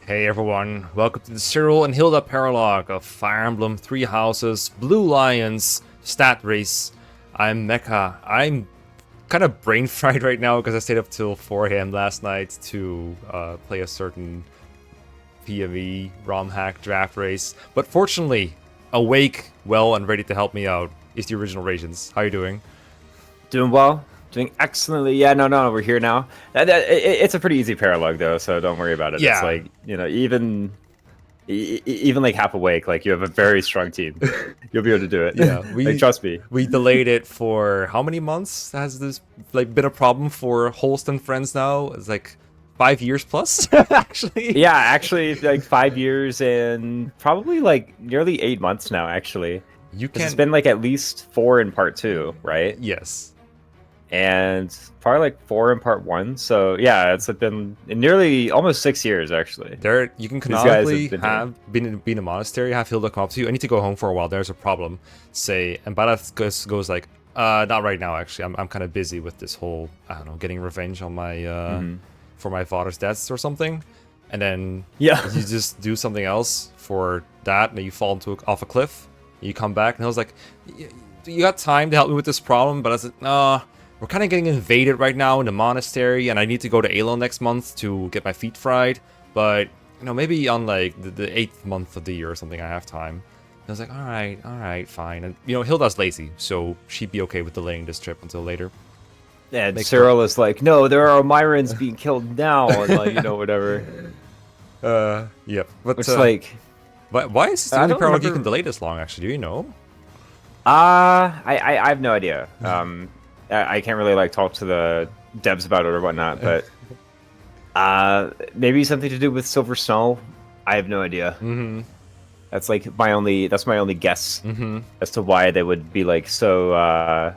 Hey everyone, welcome to the Cyril and Hilda Paralogue of Fire Emblem Three Houses, Blue Lions, Stat Race. I'm Mecha. I'm kind of brain fried right now because I stayed up till 4 a.m. last night to play a certain PME ROM hack draft race. But fortunately, awake, well, and ready to help me out is the original Rations. How you doing? Doing well, doing excellently. Yeah, no, we're here now. It's a pretty easy paralog though, so don't worry about it. It's Yeah. like even like half awake, like you have a very strong team. You'll be able to do it. Yeah, Like trust me. we delayed it for how many months? Has this like been a problem for Holst and friends now? It's like 5 years plus, actually. Yeah, actually, like 5 years and probably like nearly 8 months now. Actually, You because it's can't. been like at least 4 in part 2, right? Yes. And probably like 4 in part 1. So yeah, it's been nearly almost 6 years actually. There, you can These guys canonically have been here. have been in a monastery, have Hilda come up to you. I need to go home for a while. There's a problem. Say, and Balthus goes like, not right now. Actually, I'm kind of busy with this whole, I don't know, getting revenge on my for my father's deaths or something. And then Yeah. you just do something else for that, and then you fall off a cliff. You come back, and I was like, you got time to help me with this problem? But I said, no. We're kind of getting invaded right now in the monastery, and I need to go to Alo next month to get my feet fried. But, maybe on like the 8th month of the year or something, I have time. And I was like, all right, fine. And, Hilda's lazy, so she'd be okay with delaying this trip until later. And Makes Cyril is like, no, there are Myrans being killed now, and like, whatever. Yep. But, It's like, why is this the I only don't parallel you remember. can delay this long, actually? Do you know? I have no idea. I can't really like talk to the devs about it or whatnot, but maybe something to do with Silver Snow. I have no idea. Mm-hmm. That's like my only guess Mm-hmm. as to why they would be like so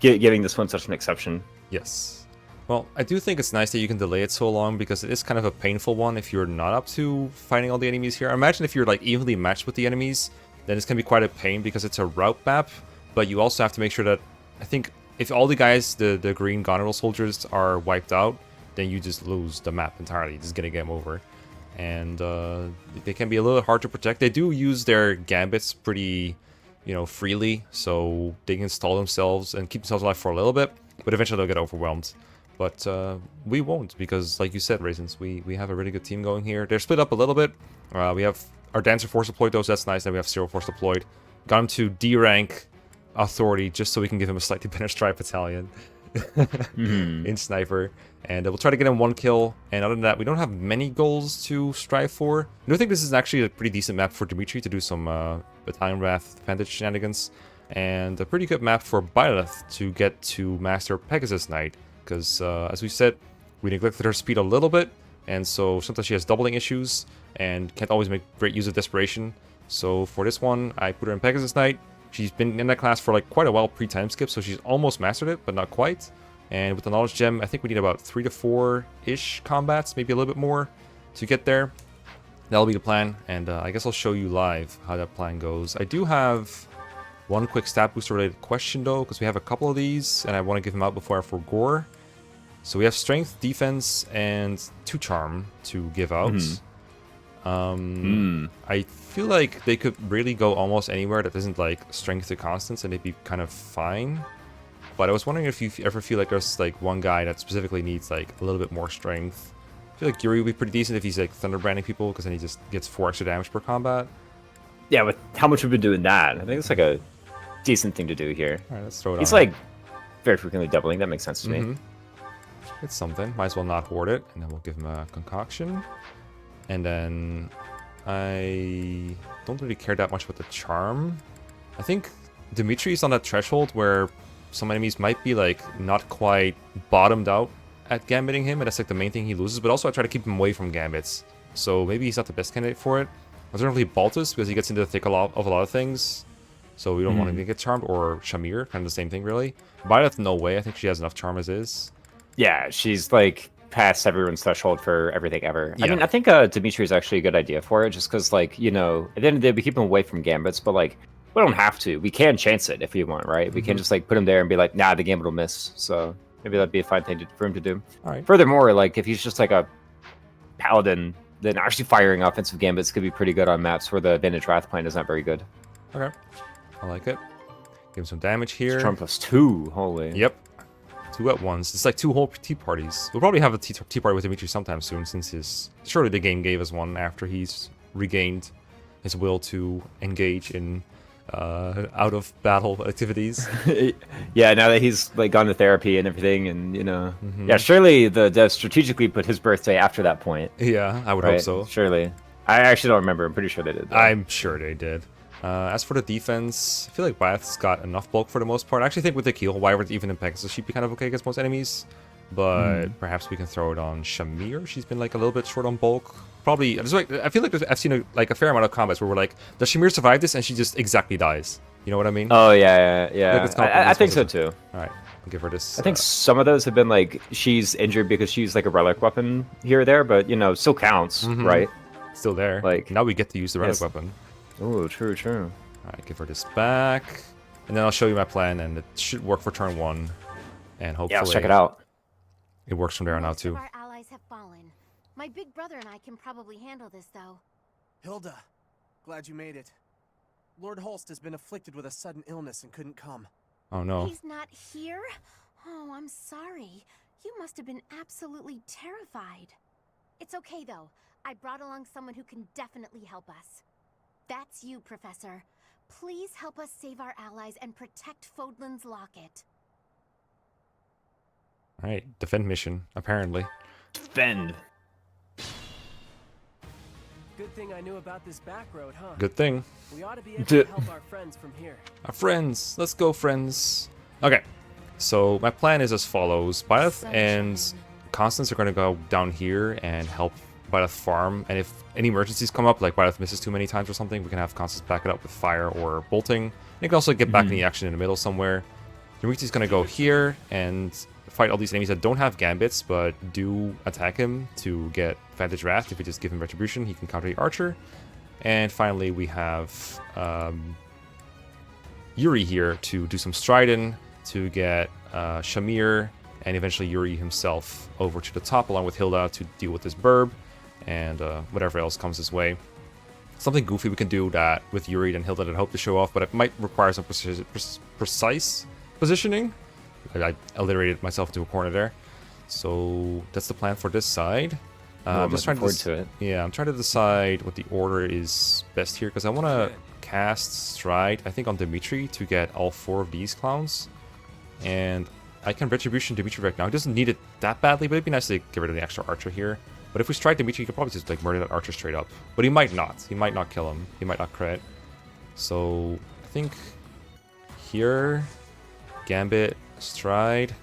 giving this one such an exception. Yes. Well, I do think it's nice that you can delay it so long because it is kind of a painful one if you're not up to fighting all the enemies here. I imagine if you're like evenly matched with the enemies, then it's going to be quite a pain because it's a route map, but you also have to make sure that, I think, if all the guys, the green Goneril soldiers, are wiped out, then you just lose the map entirely. You're just going to game over. And they can be a little hard to protect. They do use their gambits pretty, freely, so they can stall themselves and keep themselves alive for a little bit, but eventually they'll get overwhelmed. But we won't, because like you said, Raisins, we have a really good team going here. They're split up a little bit. We have our Dancer Force deployed, though, so that's nice. Then we have Cyril Force deployed. Got him to D rank authority just so we can give him a slightly better strike battalion in Sniper. And we'll try to get him 1 kill. And other than that, we don't have many goals to strive for. I do think this is actually a pretty decent map for Dimitri to do some Battalion Wrath Vantage shenanigans. And a pretty good map for Byleth to get to Master Pegasus Knight. Because, as we said, we neglected her speed a little bit, and so sometimes she has doubling issues, and can't always make great use of Desperation. So for this one, I put her in Pegasus Knight. She's been in that class for like quite a while pre-time skip, so she's almost mastered it, but not quite. And with the Knowledge Gem, I think we need about 3 to 4-ish combats, maybe a little bit more, to get there. That'll be the plan, and I guess I'll show you live how that plan goes. I do have one quick stat booster related question though, because we have a couple of these, and I want to give them out before I forgore. So we have Strength, Defense, and 2 Charm to give out. I feel like they could really go almost anywhere that isn't like Strength to Constants, and they'd be kind of fine. But I was wondering if you ever feel like there's like one guy that specifically needs like a little bit more strength. I feel like Yuri would be pretty decent if he's like Thunderbranding people, because then he just gets 4 extra damage per combat. Yeah, with how much we've been doing that, I think it's like a decent thing to do here. Alright, let's throw it He's on. like very frequently doubling. That makes sense to me. It's something. Might as well not hoard it. And then we'll give him a concoction. And then I don't really care that much with the charm. I think Dimitri's on that threshold where some enemies might be like not quite bottomed out at gambiting him, and that's like the main thing he loses. But also I try to keep him away from gambits. So maybe he's not the best candidate for it. Alternatively, Balthus, because he gets into the thick of a lot of things. So we don't want him to get charmed. Or Shamir, kind of the same thing really. Byleth, no way. I think she has enough charm as is. Yeah, she's like past everyone's threshold for everything ever. Yeah. I mean, I think Dimitri is actually a good idea for it, just because, like, at the end of the day, we keep him away from gambits, but like, we don't have to. We can chance it if we want, right? We can just like put him there and be like, nah, the gambit will miss. So maybe that'd be a fine thing for him to do. All right. Furthermore, like, if he's just like a paladin then actually firing offensive gambits could be pretty good on maps where the Vantage Wrath plan is not very good. Okay. I like it. Give him some damage here. It's Trump +2. Holy. Yep. 2 at once. It's like 2 whole tea parties. We'll probably have a tea party with Dimitri sometime soon, since surely the game gave us one after he's regained his will to engage in out of battle activities. Yeah, now that he's like gone to therapy and everything, and yeah, surely the devs strategically put his birthday after that point. Yeah, I would hope so. Surely. I actually don't remember. I'm pretty sure they did. Though. I'm sure they did. As for the defense, I feel like Balthus got enough bulk for the most part. I actually think with the Keel, Wyvern even in Pegasus, she'd be kind of okay against most enemies. But perhaps we can throw it on Shamir. She's been like a little bit short on bulk. Probably, I feel like I've seen a fair amount of combats where we're like, does Shamir survive this? And she just exactly dies. You know what I mean? Oh, yeah. I think so too. All right, I'll give her this. I think some of those have been like, she's injured because she's like a relic weapon here or there, but still counts, right? Still there. Like now we get to use the relic weapon. Oh, true. All right, give her this back. And then I'll show you my plan, and it should work for turn 1. And hopefully... Yeah, let's check it out. It works from there on out, too. Our allies have fallen. My big brother and I can probably handle this, though. Hilda, glad you made it. Lord Holst has been afflicted with a sudden illness and couldn't come. Oh, no. He's not here? Oh, I'm sorry. You must have been absolutely terrified. It's okay, though. I brought along someone who can definitely help us. That's you, Professor. Please help us save our allies and protect Fodlan's locket. Alright, defend mission, apparently. Defend. Good thing I knew about this back road, huh? Good thing. We ought to be able to help our friends from here. Our friends. Let's go, friends. Okay, so my plan is as follows. Byleth and Constance are going to go down here and help Byleth farm, and if any emergencies come up, like Byleth misses too many times or something, we can have Constance back it up with fire or bolting. And you can also get back in the action in the middle somewhere. Dimitri's going to go here and fight all these enemies that don't have gambits, but do attack him to get Vantage Wrath. If we just give him Retribution, he can counter the Archer. And finally, we have Yuri here to do some Striding, to get Shamir, and eventually Yuri himself over to the top, along with Hilda, to deal with this burb, and whatever else comes his way. Something goofy we can do that with Yuri and Hilda that I hope to show off, but it might require some precise positioning. I alliterated myself into a corner there. So that's the plan for this side. I'm just trying to it. Yeah, I'm trying to decide what the order is best here, because I want to cast Stride, I think, on Dimitri to get all 4 of these clowns. And I can Retribution Dimitri right now. He doesn't need it that badly, but it'd be nice to get rid of the extra Archer here. But if we strike Dimitri, he could probably just like murder that Archer straight up. But he might not. He might not kill him. He might not crit. So I think here, Gambit, Stride.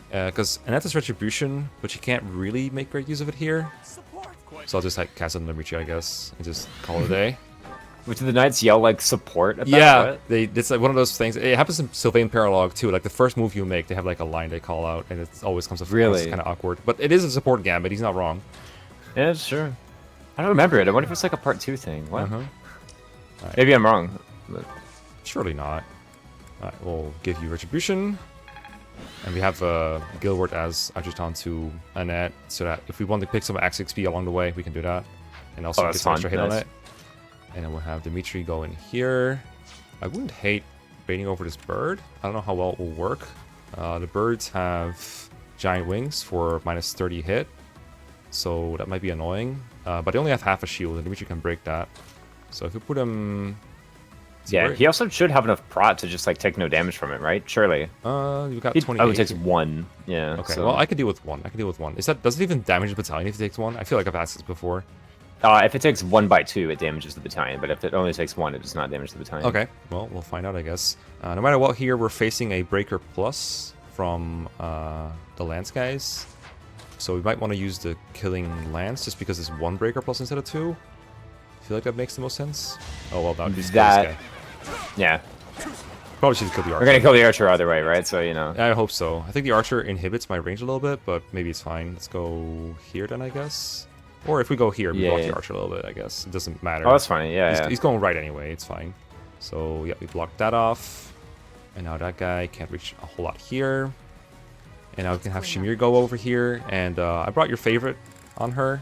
Because Annette's Retribution, but she can't really make great use of it here. So I'll just like cast it on Dimitri, I guess, and just call it a day. Which do the knights yell like support at that? Yeah, it's like one of those things. It happens in Sylvain Paralogue too. Like the first move you make, they have like a line they call out, and it always comes across really kind of awkward. But it is a support gambit. He's not wrong. Yeah, sure. I don't remember it. I wonder if it's like a part 2 thing. What? Right. Maybe I'm wrong. But... Surely not. Alright, we'll give you Retribution. And we have Gilbert as adjutant to Annette, so that if we want to pick some Axe XP along the way, we can do that. And also get some extra hit on it. And then we'll have Dimitri go in here. I wouldn't hate baiting over this bird. I don't know how well it will work. The birds have giant wings for minus 30 hit, so that might be annoying. But they only have half a shield, and Dimitri can break that. So if we put him... Yeah, he also should have enough prot to just like take no damage from it, right? Surely. You got 28. Oh, it takes 1. Yeah. Okay, so... well, I could deal with 1. Does it even damage the battalion if it takes 1? I feel like I've asked this before. If it takes 1 by 2, it damages the battalion, but if it only takes 1, it does not damage the battalion. Okay, well, we'll find out, I guess. No matter what, here we're facing a Breaker Plus from the Lance guys. So we might want to use the Killing Lance just because it's 1 Breaker Plus instead of 2. I feel like that makes the most sense. Oh, well, that would be this guy. Yeah. Probably should kill the Archer. We're going to kill the Archer either way, right? So, I hope so. I think the Archer inhibits my range a little bit, but maybe it's fine. Let's go here then, I guess. Or if we go here, we block the Archer a little bit, I guess. It doesn't matter. Oh, that's fine. Yeah, he's going right anyway. It's fine. So, yeah, we blocked that off. And now that guy can't reach a whole lot here. And now we can have Shamir go over here. And I brought your favorite on her.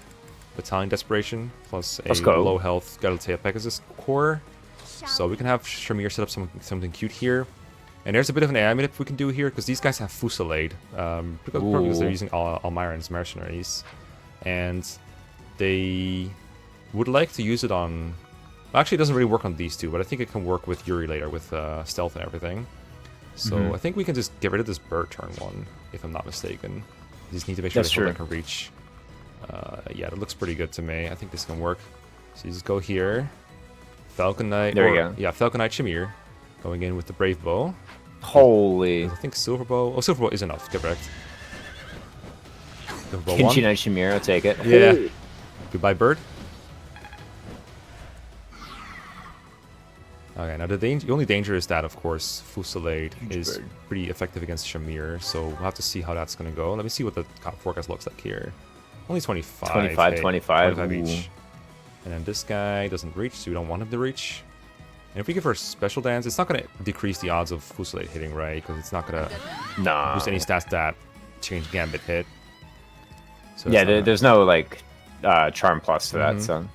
Battalion Desperation, plus a Let's go. low health Galatea Pegasus core. So we can have Shamir set up something cute here. And there's a bit of an AI manip we can do here, because these guys have Fusillade. Probably because they're using Almiran's mercenaries. And they would like to use it on... Actually, it doesn't really work on these two, but I think it can work with Yuri later, with stealth and everything. So I think we can just get rid of this bird turn 1, if I'm not mistaken. We just need to make sure this one can reach. Yeah, that looks pretty good to me. I think this can work. So you just go here. Falcon Knight. There you go. Yeah, Falcon Knight Shamir. Going in with the Brave Bow. Holy. I think Silver Bow. Oh, Silver Bow is enough. Get wrecked. Silver Bow Kinchi 1. Knight Shamir, I'll take it. Yeah. Goodbye, bird. Okay, now the only danger is that, of course, Fusillade is pretty effective against Shamir, so we'll have to see how that's going to go. Let me see what the forecast looks like here. Only 25. 25, hey, 25. 25 each. And then this guy doesn't reach, so we don't want him to reach. And if we give her Special Dance, it's not going to decrease the odds of Fusillade hitting, right? Because it's not going to boost any stats that change Gambit hit. So yeah, there's no, like, charm plus to that, so...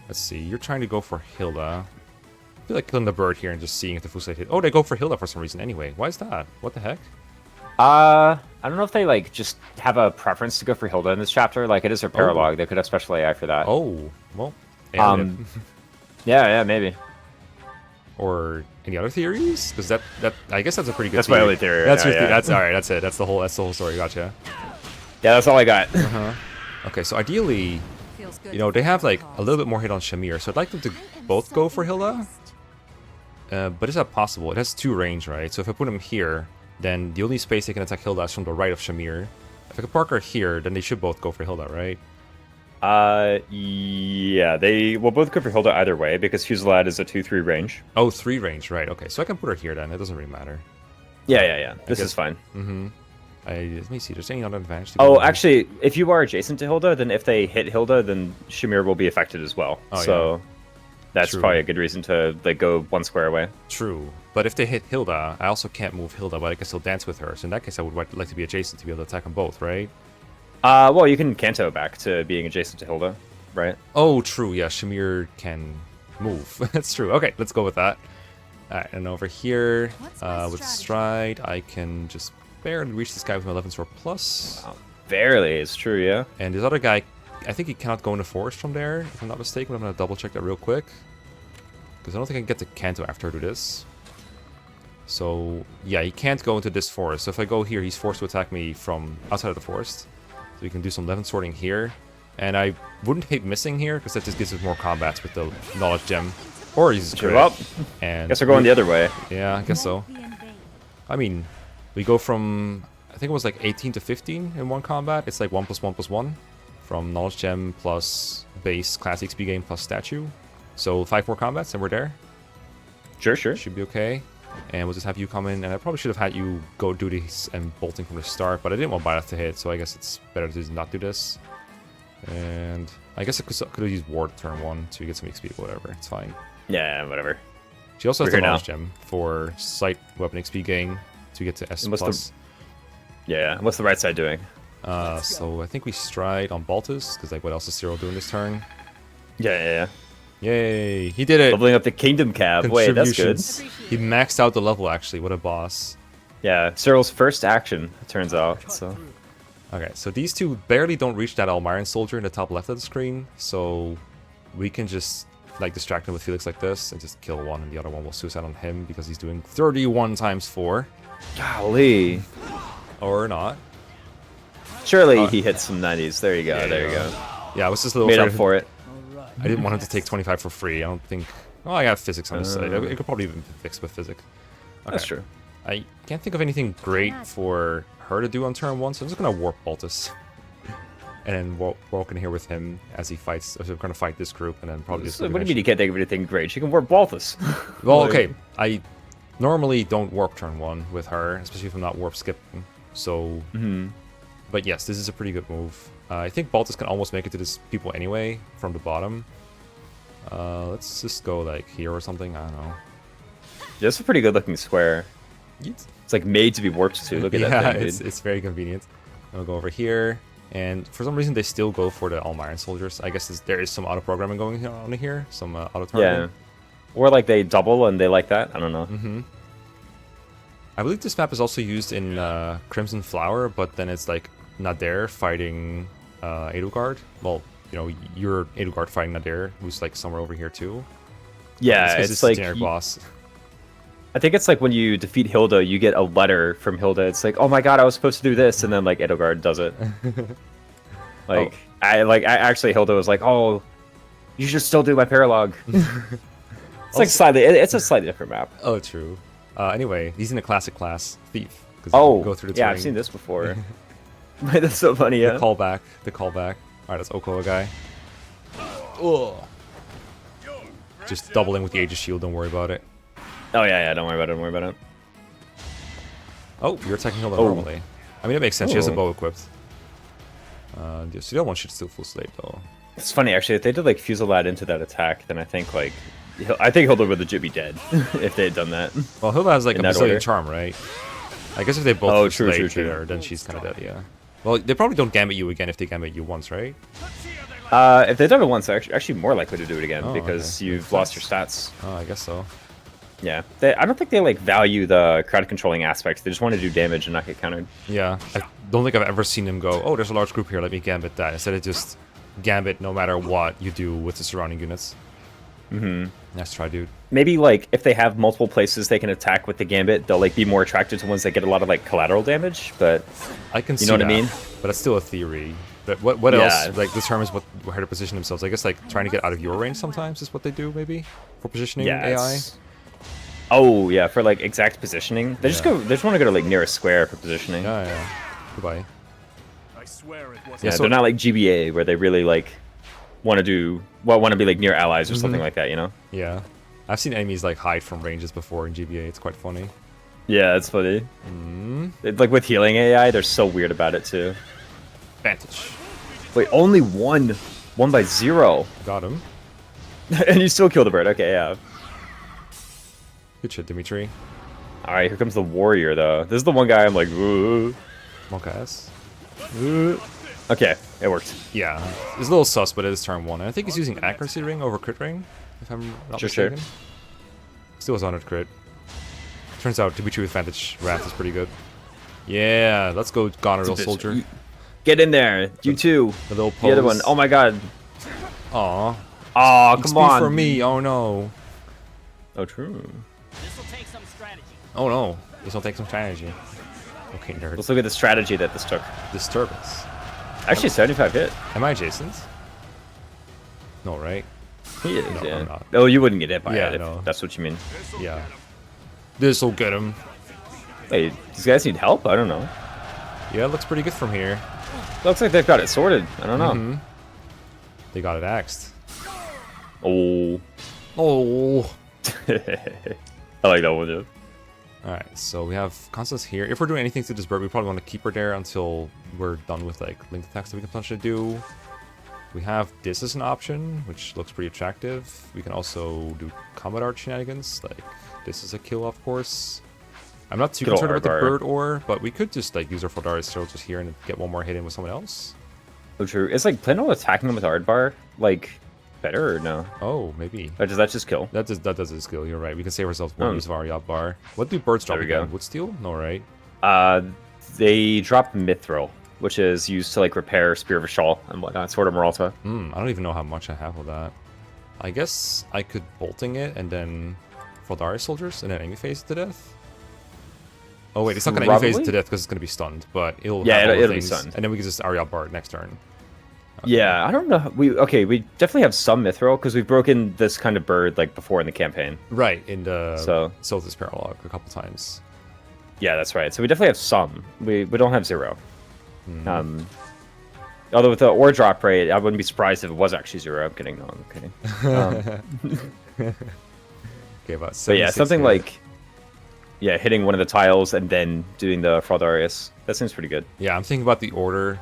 Let's see, you're trying to go for Hilda. I feel like killing the bird here and just seeing if the Fusillade hit. Oh, they go for Hilda for some reason anyway. Why is that? What the heck? I don't know if they, like, just have a preference to go for Hilda in this chapter. Like, it is their Paralog. They could have special AI for that. Oh, well. Yeah, maybe. Or any other theories? Because that I guess that's a pretty good That's theory. my only theory. That's right your now, yeah. That's all right. That's it. That's the whole story. Gotcha. Yeah, that's all I got. Okay, so ideally, you know, they have like a little bit more hit on Shamir, so I'd like them to both go for Hilda. But is that possible? It has 2 range, right? So if I put him here, then the only space they can attack Hilda is from the right of Shamir. If I could park her here, then they should both go for Hilda, right? Yeah, they will both go for Hilda either way because Fusillade is a 2-3 range. Oh, 3 range, right? Okay, so I can put her here then. It doesn't really matter. Yeah. This is fine. Let me see. There's any other advantage? Oh, actually, if you are adjacent to Hilda, then if they hit Hilda, then Shamir will be affected as well. Oh, so that's True. probably a good reason to like go 1 square away. True, but if they hit Hilda, I also can't move Hilda, but I can still dance with her. So in that case, I would like to be adjacent to be able to attack them both, right? Well, you can Kanto back to being adjacent to Hilda, right? Oh, true. Yeah, Shamir can move. That's true. Okay, let's go with that. Alright, and over here, with Stride, I can just barely reach this guy with my 11 sword plus. Barely, it's true, yeah. And this other guy, I think he cannot go in the forest from there, if I'm not mistaken. I'm going to double check that real quick. Because I don't think I can get to Kanto after I do this. So, yeah, he can't go into this forest. So if I go here, he's forced to attack me from outside of the forest. So we can do some 11 sorting here. And I wouldn't hate missing here, because that just gives us more combats with the Knowledge Gem. Or he's Give up. And Guess we're going the other way. yeah, I guess so. I mean, we go from, I think it was like 18 to 15 in one combat. It's like 1+1+1 from Knowledge Gem plus base class XP game plus statue. So 5 more combats and we're there. Sure. Should be okay. And we'll just have you come in, and I probably should have had you go do these and bolting from the start, but I didn't want Balthus to hit, so I guess it's better to just not do this. And I guess I could have used Ward turn 1 to get some XP, but whatever, it's fine. Yeah, whatever. She also has We're the here Knowledge Gem for Sight Weapon XP gain to get to S+. Yeah, what's the right side doing? So I think we stride on Balthus, because like what else is Cyril doing this turn? Yeah. Yay, he did it! Leveling up the Kingdom Cab. Wait, that's good. He maxed out the level actually, what a boss. Yeah, Cyril's first action, it turns out. So Okay, so these two barely don't reach that Almiran soldier in the top left of the screen, so we can just like distract him with Felix like this and just kill one, and the other one will suicide on him because he's doing 31 times 4. golly. Or not. Surely he hits some 90s. There you go. There you go. Yeah, I was just a little Made up afraid. for it. I didn't want him to take 25 for free. I don't think... Oh, I got physics on this side. It could probably even be fixed with physics. Okay. That's true. I can't think of anything great for her to do on turn 1, so I'm just going to warp Balthus. And then walk in here with him as he fights. So we're going to fight this group, and then probably just... What do you mean you can't think of anything great? She can warp Balthus. Well, okay. I normally don't warp turn 1 with her, especially if I'm not warp skipping. So... But yes, this is a pretty good move. I think Balthus can almost make it to this people anyway, from the bottom. Let's just go like here or something, I don't know. That's a pretty good looking square. Yeet. It's like made to be warped to. Look at that thing, dude. It's very convenient. I'll go over here. And for some reason, they still go for the All Iron Soldiers. I guess there is some auto-programming going on here, some auto-targeting. Yeah. Or like they double and they like that. I don't know. Mm-hmm. I believe this map is also used in Crimson Flower, but then it's like Nader fighting Edelgard. Well, you know, you're Edelgard fighting Nader, who's like somewhere over here too. Yeah, it's like generic boss. I think it's like when you defeat Hilda, you get a letter from Hilda. It's like, oh my god, I was supposed to do this, and then like Edelgard does it. Like I actually Hilda was like, oh, you should still do my Paralog. It's like slightly, it's a slightly different map. Oh, true. Anyway, he's in a classic class, Thief. Oh, go through the yeah, terrain. I've seen this before. That's so funny, yeah. The callback. Alright, that's Okoa guy. Ugh. Just doubling with the Aegis Shield, don't worry about it. Oh yeah, don't worry about it, don't worry about it. Oh, you're attacking Hilda normally. I mean, it makes sense, she has a Oh. bow equipped. So the other one should still full slate though. It's funny, actually, if they did like Fusillade into that attack, then I think Hilda would legit be dead if they had done that. Well, Hilda has like In a that Brazilian order. charm, right? I guess if they both Oh, full true, slate true. there, then she's kind of dead, yeah. Well, they probably don't gambit you again if they gambit you once, right? If they've done it once, they're actually more likely to do it again Oh, because okay. you've lost your stats. Oh, I guess so. Yeah, I don't think they like value the crowd controlling aspects. They just want to do damage and not get countered. Yeah, I don't think I've ever seen him go, oh, there's a large group here, let me gambit that. Instead of just gambit no matter what you do with the surrounding units. Mm-hmm. Nice try, dude. Maybe like if they have multiple places they can attack with the gambit, they'll like be more attracted to ones that get a lot of like collateral damage. But I can see know what I that, mean? But it's still a theory. But what Yeah. else like determines where to position themselves? I guess like trying to get out of your range sometimes is what they do, maybe for positioning yeah, AI. oh yeah, for like exact positioning, they just Yeah. They just want to go to like near a square for positioning. Yeah. Goodbye. I swear it wasn't. Yeah, so- they're not like GBA where they really like want to be like near allies or something like that, you know? Yeah. I've seen enemies like hide from ranges before in GBA. It's quite funny. Yeah, it's funny. Mm. Like with healing AI, they're so weird about it too. Vantage. Wait, only one by 0, Got him. and you still kill the bird. Okay, yeah. Good shit, Dimitri. All right, here comes the warrior though. This is the one guy I'm like, ooh. Monkass. Okay, it worked. Yeah. It's a little sus, but it is turn 1. And I think he's using accuracy ring over crit ring, if I'm not Sure. mistaken. Still has honored crit. Turns out Dimitri with Vantage Wrath is pretty good. Yeah, let's go Goneril Soldier. Get in there, you too. The little The other pose. one. Oh my god. Aw. Oh, XP come on. for me. Oh no. Oh, true. Oh no. This will take some strategy. Okay, nerd. Let's look at the strategy that this took. Disturbance. Actually, 75 hit. Am I adjacent? No, right? He is, No, yeah. I'm not. Oh, you wouldn't get hit by Yeah, it if no. that's what you mean. Yeah. This'll get him. Hey, these guys need help? I don't know. Yeah, it looks pretty good from here. Looks like they've got it sorted. I don't know. Mhm. They got it axed. Oh. Oh. I like that one, yeah. Alright, so we have Constance here. If we're doing anything to this bird, we probably want to keep her there until we're done with like linked attacks that we can potentially do. We have this as an option, which looks pretty attractive. We can also do combat art shenanigans, like this is a kill, of course. I'm not too Good ol' concerned about the Ardbar. bird ore, but we could just like use our Foldaris soldiers here and get one more hit in with someone else. Oh, true. Is like plan on attacking them with Ardbar like better or no? Oh, maybe. Or does that just kill? That does a skill, you're right. We can save ourselves one Oh. use of our yacht bar. What do birds drop There we again? go. Wood steel? No, right? They drop Mithril, which is used to like repair Spear of Ashal and whatnot, Sword of Moralta. I don't even know how much I have of that. I guess I could bolting it and then Foldaris soldiers and then enemy phase it to death. Oh wait, it's not gonna enemy phase it to Probably? death because it's gonna be stunned, but it'll Yeah, have all the it'll be things, stunned. and then we can just Ariat Bard next turn. Yeah, I don't know. We definitely have some Mithril because we've broken this kind of bird like before in the campaign. Right, in the So- Sothis Paralog a couple times. Yeah, that's right. So we definitely have some. We don't have 0. Hmm. Although with the ore drop rate, I wouldn't be surprised if it was actually 0. I'm kidding. No, I'm kidding. Okay, about But yeah, 76 something hit. like hitting one of the tiles and then doing the Fraudarius. That seems pretty good. Yeah, I'm thinking about the order,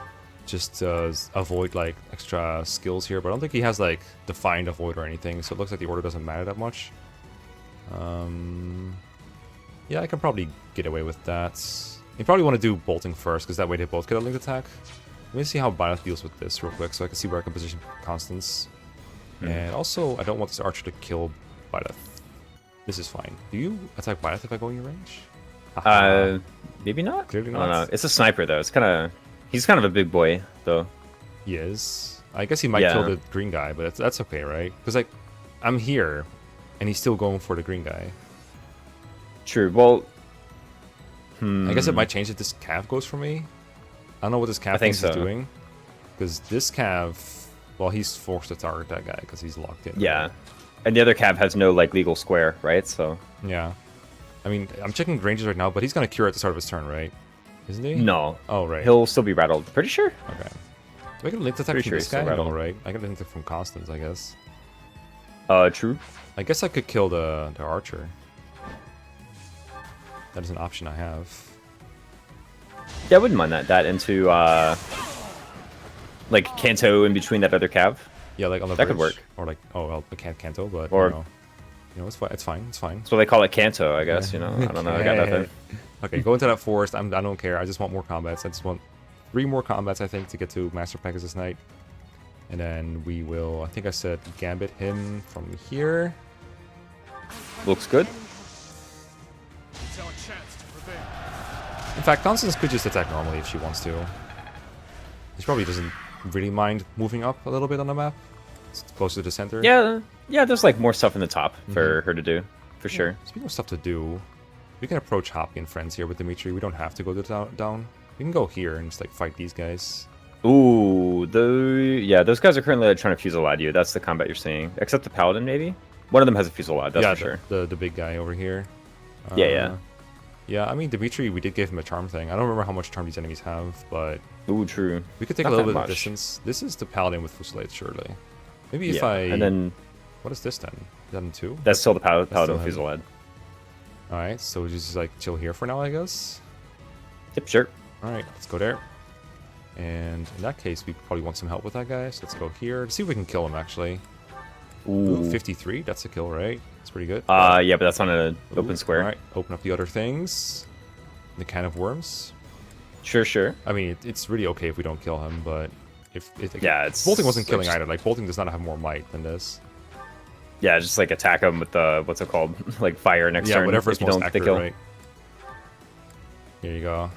just to avoid like extra skills here, but I don't think he has like defined avoid or anything, so it looks like the order doesn't matter that much. Yeah, I can probably get away with that. You probably want to do bolting first, because that way they both get a linked attack. Let me see how Balthus deals with this real quick so I can see where I can position Constance. And also, I don't want this archer to kill Balthus. This is fine. Do you attack Balthus if I go in your range? Maybe not. Clearly I don't not. know. It's a sniper though. It's kind of. He's kind of a big boy though. He is. I guess he might Yeah. kill the green guy, but that's okay, right? Because like, I'm here, and he's still going for the green guy. True. Well. I guess it might change if this cav goes for me. I don't know what this cav think thinks he's so. doing. Because this cav, well, he's forced to target that guy because he's locked in. Yeah. And the other cab has no like legal square, right? So. Yeah. I mean, I'm checking ranges right now, but he's gonna cure at the start of his turn, right? Isn't he? No. Oh, right. He'll still be rattled. Pretty sure. Okay. Do I get a link attack Pretty from sure this he's still guy? No, rattled. right? I get a link attack from Constance, I guess. True. I guess I could kill the archer. That is an option I have. Yeah, I wouldn't mind that. That into like Kanto in between that other cab. Yeah, like on the That bridge. could work. Or like, oh well, I can't Kanto, but Or- it's fine. It's fine. It's fine. That's what they call it, Kanto, I guess. You know, I don't know. I got nothing. Okay, go into that forest. I don't care. I just want more combats. I just want 3 more combats, I think, to get to Master Pegasus Knight. And then we will, I think I said Gambit him from here. Looks good. It's our chance to prevail. In fact, Constance could just attack normally if she wants to. She probably doesn't really mind moving up a little bit on the map. It's closer to the center. Yeah, yeah. There's like more stuff in the top for her to do, for sure. Speaking of stuff to do, we can approach Hoppy and friends here with Dimitri. We don't have to go to down. We can go here and just like fight these guys. Ooh, those guys are currently trying to fusillade you. That's the combat you're seeing. Except the paladin, maybe. One of them has a fusillade. That's yeah, for sure. the big guy over here. Yeah. Yeah, I mean, Dimitri, we did give him a charm thing. I don't remember how much charm these enemies have, but Ooh, true. we could take Not a little that bit of much. distance. This is the paladin with fusillade, surely. Maybe if Yeah, I... and then What is this then? Is that in 2? that's still the paladin still with him. fusillade. Alright, so we just like chill here for now, I guess. Yep, sure. Alright, let's go there. And in that case, we probably want some help with that guy, so let's go here. Let's see if we can kill him, actually. Ooh, 53, that's a kill, right? That's pretty good. Yeah, but that's on an open square. Alright, open up the other things. The can of worms. Sure, sure. I mean, it's really okay if we don't kill him, but if Yeah, it's bolting wasn't like killing just- either. Like bolting does not have more might than this. Yeah, just like attack them with the what's it called, like fire next Yeah, turn. whatever if is you most don't accurate, kill. right? Here you go.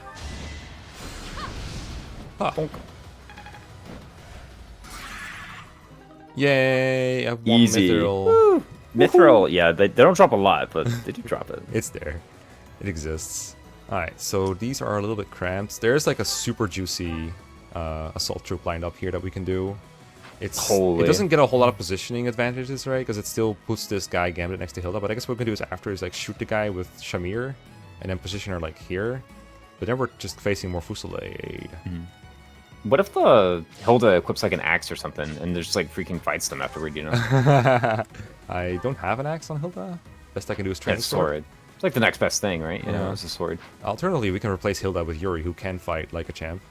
Ah. Yay! I have one Easy. mithril. Woo. Mithril, yeah, they don't drop a lot, but they do drop it. It's there. It exists. Alright, so these are a little bit cramped. There's like a super juicy assault troop lined up here that we can do. It Holy. doesn't get a whole lot of positioning advantages, right? Because it still puts this guy Gambit next to Hilda. But I guess what we can do is after is like shoot the guy with Shamir and then position her like here. But then we're just facing more Fusillade. What if the Hilda equips like an axe or something, and there's just like freaking fights them afterward, you know? I don't have an axe on Hilda. Best I can do is That transport. sword. It's like the next best thing, right? You know, Yeah. it's a sword. Alternatively, we can replace Hilda with Yuri, who can fight like a champ.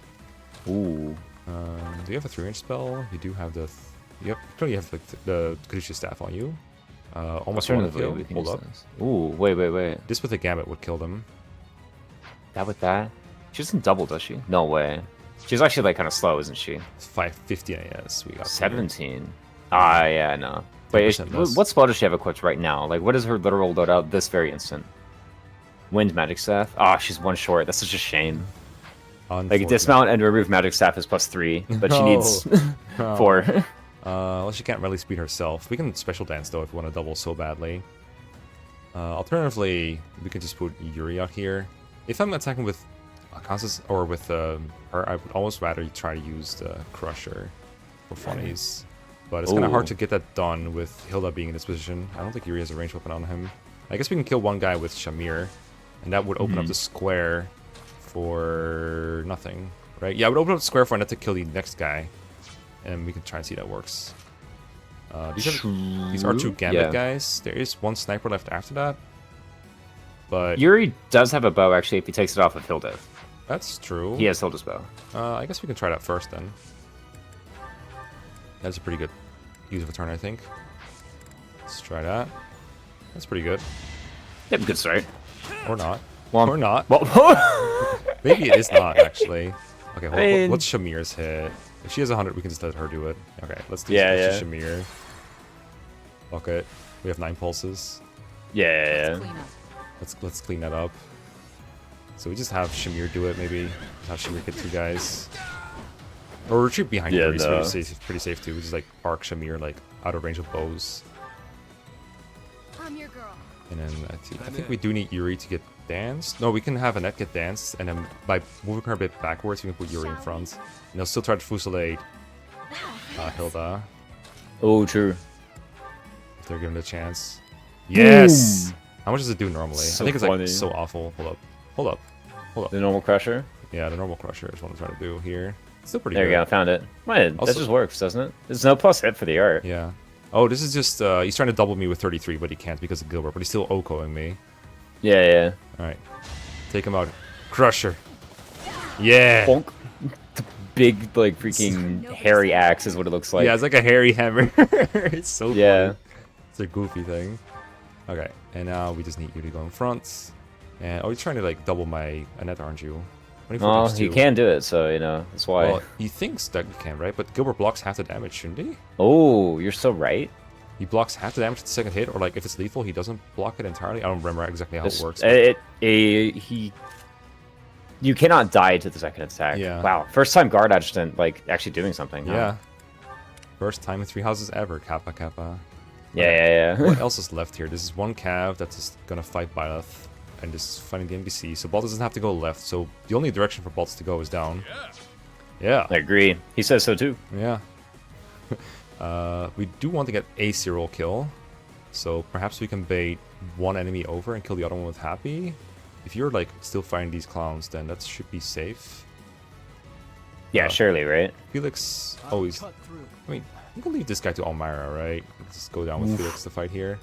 Ooh. Do you have a 3-inch spell? You do have the... Yep, you have like, the Caduceus staff on you. Almost one Alternatively, kill. we can Hold use up. this. Ooh, wait. This with a Gambit would kill them. That with that? She doesn't double, does she? No way. She's actually like kind of slow, isn't she? It's 550 AS we got. 17. Ah, yeah, no. Wait, 10% less. what spell does she have equipped right now? Like, what is her literal loadout this very instant? Wind Magic Staff? Ah, she's one short. That's such a shame. Like, dismount and remove Magic Staff is +3, but she No. needs No. 4. Well, she can't really speed herself. We can special dance though if we want to double so badly. Alternatively, we could just put Yuri out here. If I'm attacking with Constance or with her, I would almost rather try to use the Crusher for funnies. But it's kind of hard Ooh. to get that done with Hilda being in this position. I don't think Yuri has a ranged weapon on him. I guess we can kill one guy with Shamir, and that would open up the square for nothing, right? Yeah, it would open up the square for Annette to kill the next guy, and we can try and see if that works. These are 2 Gambit Yeah. guys. There is 1 sniper left after that, but Yuri does have a bow, actually, if he takes it off of Hilda. that's true. He has Hilda's bow. I guess we can try that first then. That's a pretty good use of a turn, I think. Let's try that. That's pretty good. Yep, good start. Or not. Well, Or not. Well, Maybe it is not, actually. Okay, I mean- what's Shamir's hit? If she has 100, we can just let her do it. Okay, let's do Shamir. Okay, we have 9 pulses. Yeah. Let's clean that up. So we just have Shamir do it, maybe. Have Shamir get 2 guys. Or retreat behind Yuri, so pretty safe too. We just like arc Shamir like out of range of bows. I'm your girl. And then I think we do need Yuri to get danced. No, we can have Annette get danced, and then by moving her a bit backwards, we can put Yuri in front. And they'll still try to fusillade Hilda. Oh, true. If they're given a chance. Yes! How much does it do normally? So I think it's funny. like so awful. Hold up. The normal crusher? Yeah, the normal crusher is what I'm trying to do here. Still pretty There good. you go, found it. Wait, Also- that just works, doesn't it? There's no plus hit for the art. Yeah. Oh, this is just, he's trying to double me with 33, but he can't because of Gilbert, but he's still Okoing me. Yeah. Alright. Take him out. Crusher. Yeah! Bonk. The big, like, freaking hairy axe is what it looks like. Yeah, it's like a hairy hammer. It's so Yeah. funny. It's a goofy thing. Okay, and now we just need you to go in front. And you're trying to like double my Annette, aren't you? Well, he can do it, so, you know, that's why. Well, he thinks that he can, right? But Gilbert blocks half the damage, shouldn't he? Oh, you're so right. He blocks half the damage to the second hit, or like if it's lethal, he doesn't block it entirely. I don't remember exactly how it works. You cannot die to the second attack. Yeah. Wow. First time guard adjutant, like, actually doing something. Huh? Yeah. First time in 3 houses ever, Kappa Kappa. Yeah. What else is left here? This is one cav that's just gonna fight Balthus, and just fighting the NPC. So Balthus doesn't have to go left, so the only direction for Balthus to go is down. Yeah. I agree. He says so too. Yeah. We do want to get a Cyril kill, so perhaps we can bait one enemy over and kill the other one with Happy. If you're like still fighting these clowns, then that should be safe. Yeah, surely, right? Felix always. I mean, you can leave this guy to Almira, right? Let's just go down with Felix to fight here.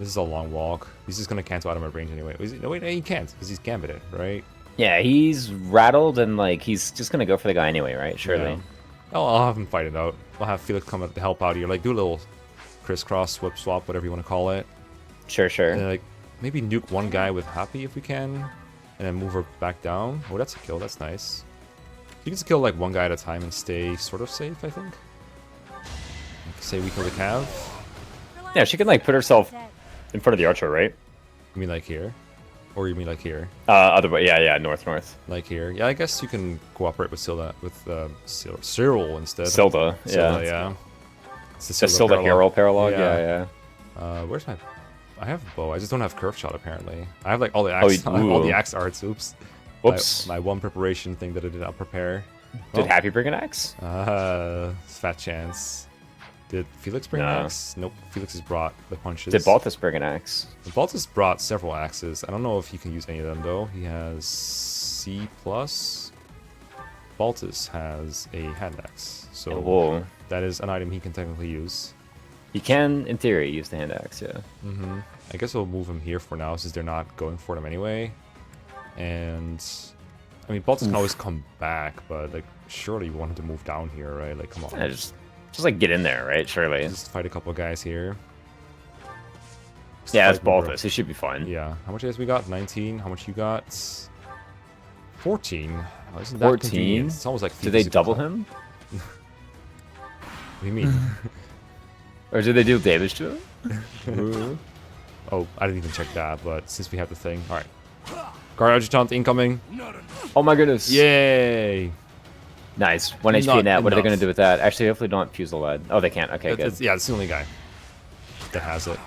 This is a long walk. He's just gonna cancel out of my range anyway. No, wait, he can't because he's gambited, right? Yeah, he's rattled and like he's just gonna go for the guy anyway, right? Surely. Yeah. I'll have him fight it out. I'll have Felix come up to help out here. Like, do a little crisscross, whip swap, whatever you want to call it. Sure. And then, like, maybe nuke one guy with Happy if we can. And then move her back down. Oh, that's a kill. That's nice. You can just kill, like, one guy at a time and stay sort of safe, I think. Say we kill the cav. Yeah, she can like put herself in front of the archer, right? You mean like here? Or you mean like here? Other way, yeah, north. Like here. Yeah, I guess you can cooperate with Cyril instead. Silda, yeah. It's the Silda hero paralog, yeah. Where's my... I have a bow, I just don't have curve shot apparently. I have like all the axe, all the axe arts, oops. Whoops. My one preparation thing that I did not prepare. Did Happy bring an axe? Fat chance. Did Felix bring an axe? Nope, Felix has brought the punches. Did Balthus bring an axe? Balthus brought several axes. I don't know if he can use any of them though. He has C+. Balthus has a hand axe. So that is an item he can technically use. He can, in theory, use the hand axe, yeah. I guess we'll move him here for now since they're not going for them anyway. And I mean, Balthus can always come back, but like surely you want him to move down here, right? Like, come on. Yeah, just like get in there, right? Surely. Just fight a couple guys here. Yeah, it's Balthus. He should be fine. Yeah. How much has we got? 19. How much you got? 14. Oh, isn't that 14? convenient? It's almost like. Did they double him? What do you mean? Or did they do damage to him? Oh, I didn't even check that, but since we have the thing. Alright. Guard Adjutant incoming. Oh my goodness. Yay! Nice. 1 HP Not net. What are they enough. going to do with that? Actually, hopefully don't fuse the lead. Oh, they can't. Okay, good. Yeah, it's the only guy that has it.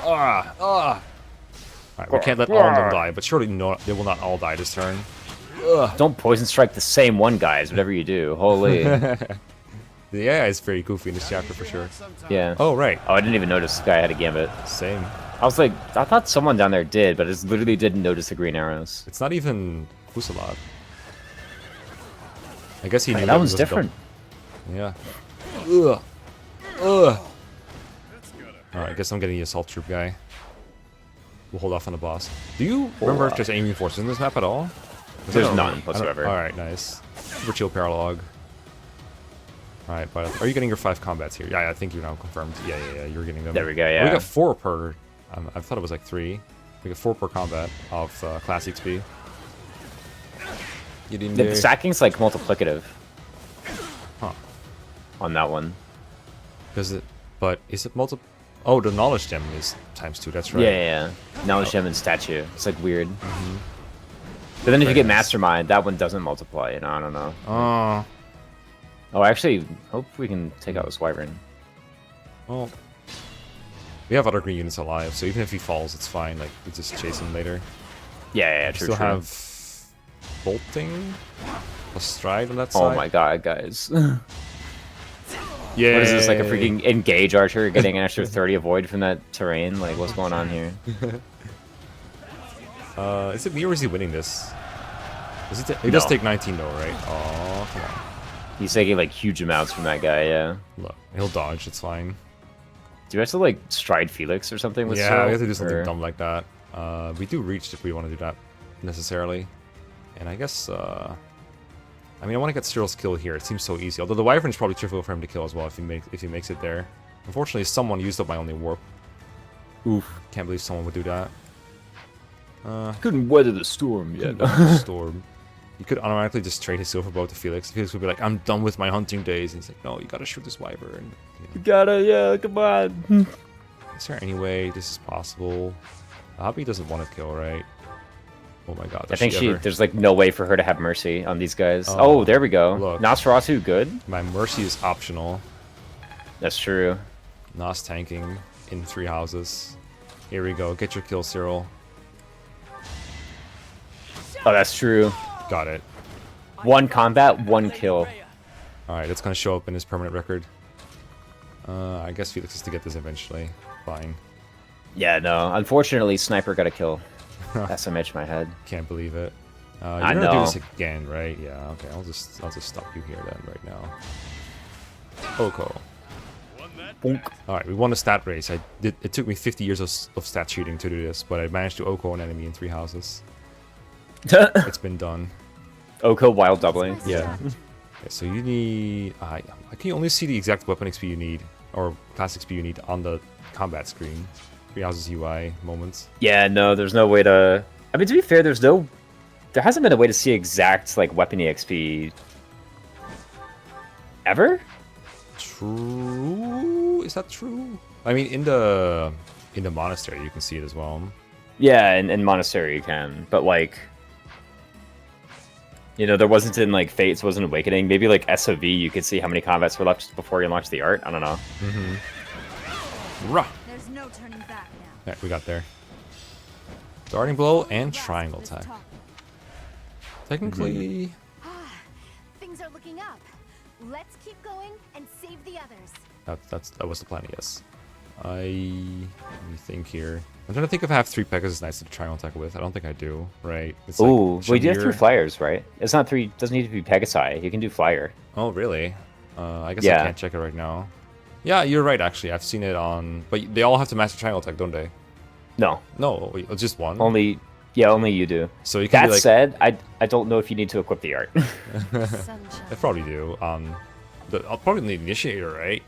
Alright, we can't let all of them die, but surely they will not all die this turn. Don't poison strike the same one, guys, whatever you do. Holy. The AI is very goofy in this chapter for sure. Yeah. Oh, right. Oh, I didn't even notice this guy had a gambit. Same. I was like, I thought someone down there did, but I just literally didn't notice the green arrows. It's not even Fusilad. I guess he knew That one's different. Yeah. Ugh. Alright, I guess I'm getting the assault troop guy. We'll hold off on the boss. Do you remember if there's any reinforcements in this map at all? There's none whatsoever. Alright, nice. Super chill Paralog. Alright, but are you getting your 5 combats here? Yeah, I think you're now confirmed. Yeah, you're getting them. There we go, yeah. We got 4 per... I thought it was like 3. We get 4 per combat of class XP. You didn't The stacking's like multiplicative. Huh. On that one. Does it? But is it multi? Oh, the knowledge gem is ×2. That's right. Yeah. Knowledge gem and statue. It's like weird. But then if you get mastermind, that one doesn't multiply. I don't know. Oh, actually, hope we can take out this wyvern. Well, we have other green units alive, so even if he falls, it's fine. Like we just chase him later. Yeah, true. Still have bolting, a stride on that side. Oh my god, guys. Yeah. What is this, like a freaking engage archer getting an extra 30 avoid from that terrain? Like, what's going on here? Is it me or is he winning this? He does take 19 though, right? Oh, come on. He's taking like huge amounts from that guy, yeah. Look, he'll dodge, it's fine. Do we have to like stride Felix or something with Yeah, Cyril, we have to do something or... dumb like that. We do reach if we want to do that necessarily. And I guess, I mean, I want to get Cyril's kill here. It seems so easy. Although the wyvern's probably trivial for him to kill as well if he makes it there. Unfortunately, someone used up my only warp. Oof. Can't believe someone would do that. Couldn't weather the storm yet. Storm. You could automatically just trade his silver bow to Felix. Felix would be like, I'm done with my hunting days. And he's like, no, you gotta shoot this wyvern. You gotta, yeah, come on. Is there any way this is possible? Abby doesn't want to kill, right? Oh my god. I think there's like no way for her to have mercy on these guys. Oh, there we go. Look. Nosferatu, good. My mercy is optional. That's true. Nos tanking in 3 houses. Here we go. Get your kill, Cyril. Oh, that's true. Got it. 1 combat, 1 kill. Alright, that's gonna show up in his permanent record. I guess Felix has to get this eventually. Fine. Yeah, no. Unfortunately, Sniper got a kill. That's a match in my head. Can't believe it. You're I gonna do know. this again, right? Yeah, okay. I'll just stop you here then right now. Oko. Alright, we won a stat race. It took me 50 years of stat shooting to do this, but I managed to Oko an enemy in 3 houses. It's been done. Oko wild doubling. Yeah. Okay, so you need... I can only see the exact weapon XP you need, or class XP you need on the combat screen. 3 houses UI moments. Yeah, no, there's no way to... I mean, to be fair, there hasn't been a way to see exact, like, weapon EXP... ever? True? Is that true? I mean, in the monastery, you can see it as well. Yeah, in Monastery you can, but, like... You know, there wasn't in, like, Fates, wasn't Awakening. Maybe, like, SOV, you could see how many combats were left before you launched the art. I don't know. Rah! There's no turning back now. Alright, we got there. Darting blow and triangle attack. Technically... Things are looking up. Let's keep going and save the others. That was the plan, yes. Let me think here. I'm trying to think if I have 3 Pegasus Knights to triangle attack with. I don't think I do, right? It's like Ooh, well, you do have Shamir. 3 flyers, right? It's not 3, doesn't need to be Pegasi. You can do flyer. Oh, really? I guess Yeah. I can't check it right now. Yeah, you're right, actually. I've seen it on... But they all have to master triangle attack, don't they? No. No, just one. Only you do. So you can That be like... said, I don't know if you need to equip the art. I probably do. I'll probably need initiator, right?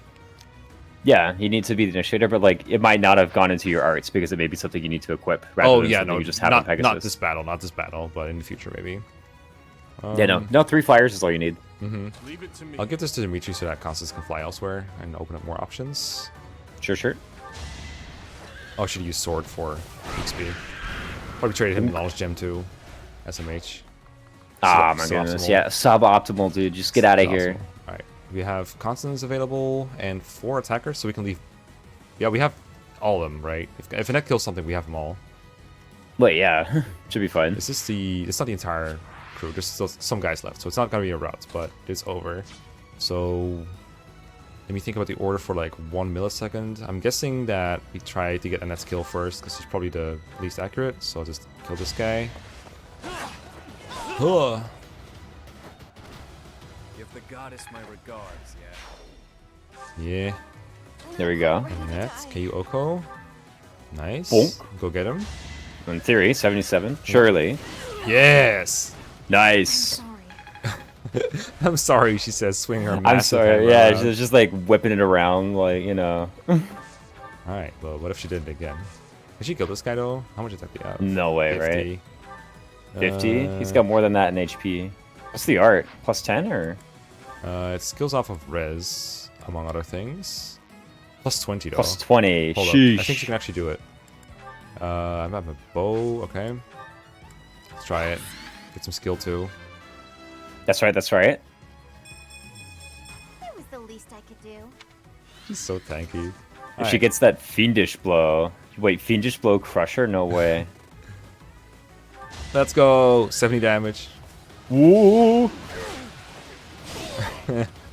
Yeah, you need to be the initiator, but like it might not have gone into your arts because it may be something you need to equip. Rather than something you just have on Pegasus. not this battle, but in the future maybe. Yeah, no, 3 flyers is all you need. I'll give this to Dimitri so that Constance can fly elsewhere and open up more options. Sure. Oh, I should use sword for XP. Probably traded him knowledge gem too. SMH. Ah, my goodness. Yeah, suboptimal, dude. Just get out of here. Alright. We have Constance available and 4 attackers, so we can leave. Yeah, we have all of them, right? If Annette kills something, we have them all. Wait, yeah. Should be fine. It's not the entire crew. There's still some guys left, so it's not gonna be a rout, but it's over. So let me think about the order for like 1 millisecond. I'm guessing that we try to get Annette's kill first because she's probably the least accurate. So I'll just kill this guy. Huh. Give the goddess my regards, yeah. Yeah. There we go. Annette, KU Oko. Nice. Bonk. Go get him. In theory, 77. Surely. Yes. Nice. I'm sorry, she says, swing her massive I'm sorry. hammer Yeah, around. she's just like whipping it around, like, you know. Alright, well, what if she did it again? Can she kill this guy, though? How much attack do you have? No way, 50. right? 50? He's got more than that in HP. What's the art? Plus 10 or? It skills off of res, among other things. Plus 20 though. Plus 20. Hold Sheesh. up. I think you can actually do it. I have a bow. Okay. Let's try it. Get some skill too. That's right, that's right. That was the least I could do. She's so tanky. If she gets that fiendish blow. Wait, fiendish blow crusher? No way. Let's go. 70 damage. Woo!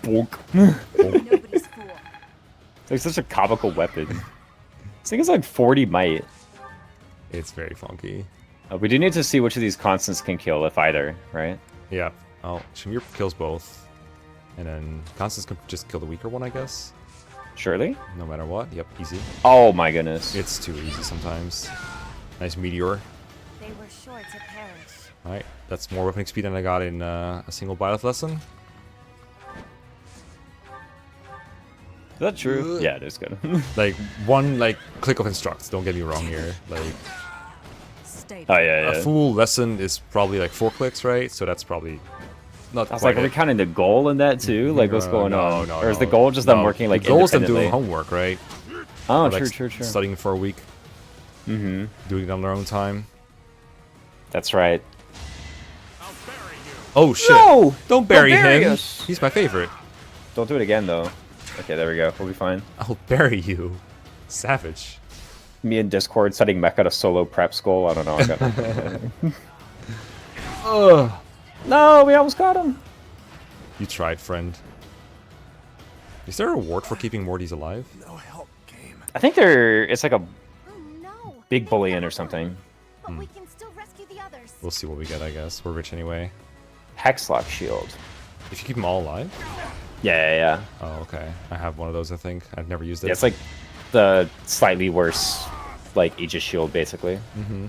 Bonk. Nobody's fool. It's like such a comical weapon. This thing is like 40 might. It's very funky. We do need to see which of these constants can kill, if either, right? Yeah. Oh, Shamir kills both. And then Constance can just kill the weaker one, I guess. Surely? No matter what. Yep, easy. Oh my goodness. It's too easy sometimes. Nice meteor. They were sure to perish. Alright, that's more weapon XP than I got in a single Byleth lesson. Is that true? Yeah, it is good. Like, one, like, click of instructs, don't get me wrong here. Like, Oh, yeah, a full lesson is probably like 4 clicks, right? So that's probably not I was quite like, are we it. counting the goal in that too? Like, what's going on? No, or is the goal just them no. working like the goal is them independently? doing homework, right? Oh, Or, true, like, true, true. Studying for a week, Mm-hmm. doing it on their own time. That's right. Oh shit! No! Don't bury bury him. us. He's my favorite. Don't do it again, though. Okay, there we go. We'll be fine. I'll bury you, savage. Me and Discord setting Mecha to solo prep school. I don't know. I got Ugh. No, we almost got him. You tried, friend. Is there a reward for keeping Mortys alive? No help game. I think it's like a Oh no. big They've bully in got or something. But we can still rescue the others. We'll see what we get, I guess. We're rich anyway. Hexlock shield. If you keep them all alive? Yeah. Oh, okay. I have one of those, I think. I've never used it. Yeah, it's like the slightly worse, like, Aegis shield, basically. Mm-hmm.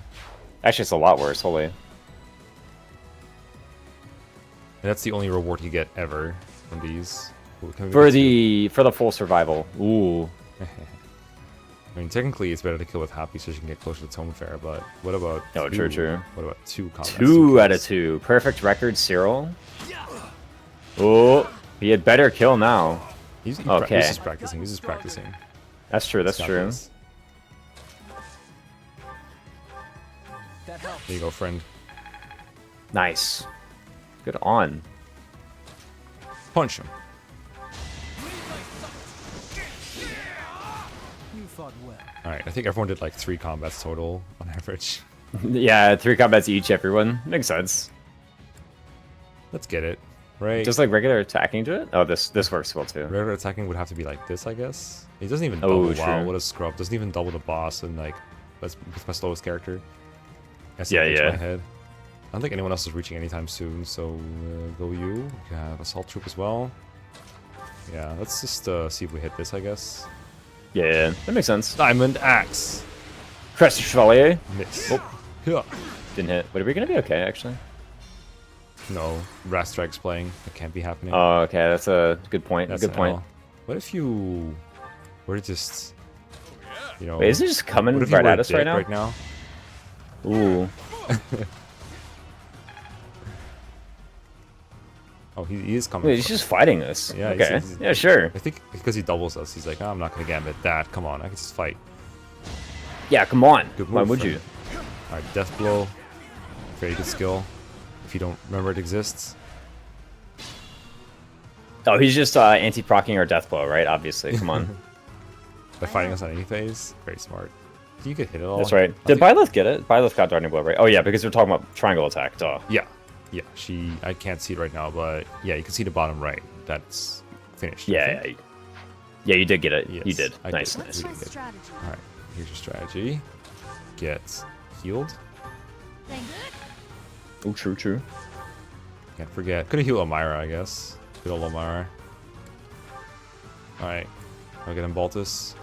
Actually, it's a lot worse, holy. And that's the only reward you get ever from these. Ooh, can we For make the full survival. Ooh. I mean, technically, it's better to kill with Happy so you can get closer to Tome Fair, but what about Oh, two? true. What about 2 combats? 2 out of kills? 2. Perfect record, Cyril. Oh, he had better kill now. He's Okay. just practicing. He's just practicing. That's true, that's He's got true. this. That helps. There you go, friend. Nice. Good on. Punch him. You fought well. Alright, I think everyone did like 3 combats total on average. Yeah, 3 combats each, everyone. Makes sense. Let's get it. Right? Just like regular attacking to it? Oh, this works well too. regular attacking would have to be like this, I guess. It doesn't even Oh, double. Wow, true. what a scrub. Doesn't even double the boss, and like, that's my slowest character. That's Yeah, in yeah. my head. I don't think anyone else is reaching anytime soon, so go you. You have Assault Troop as well. Yeah, let's just see if we hit this, I guess. Yeah, that makes sense. Diamond Axe! Crested Chevalier. Miss. Oh, yeah. Didn't hit. But are we gonna be okay, actually? No, Rastrike's playing. That can't be happening. Oh, okay, that's a good point. That's Good an point. L. What if you were to just, you know... Wait, isn't it just coming what if you right were at a us right dick now? now? Ooh. Oh, he is coming. Wait, he's for- just fighting us. Yeah, Okay. he's- Yeah, sure. I think because he doubles us, he's like, oh, I'm not gonna gambit that. Come on, I can just fight. Yeah, come on. Good Why move, would friend. you? Alright, Death Blow. Very good skill. If you don't remember it exists. Oh, he's just anti-procking our death blow, right? Obviously. Come on. By fighting us on any phase. Very smart. You could hit it all. That's right. I Did think- Byleth get it? Byleth got Darning Blow, right? Oh, yeah, because we're talking about triangle attack. Duh. Yeah. Yeah, I can't see it right now, but yeah, you can see the bottom right. That's finished. I Yeah, think. yeah, you did get it. Yes, You did. I Nice, did. nice. We My did. strategy. Alright, here's your strategy. Get healed. Thank Oh, true. Can't forget. Could have healed Elmira, I guess. Good old Elmira. Alright. I'll get him Balthus.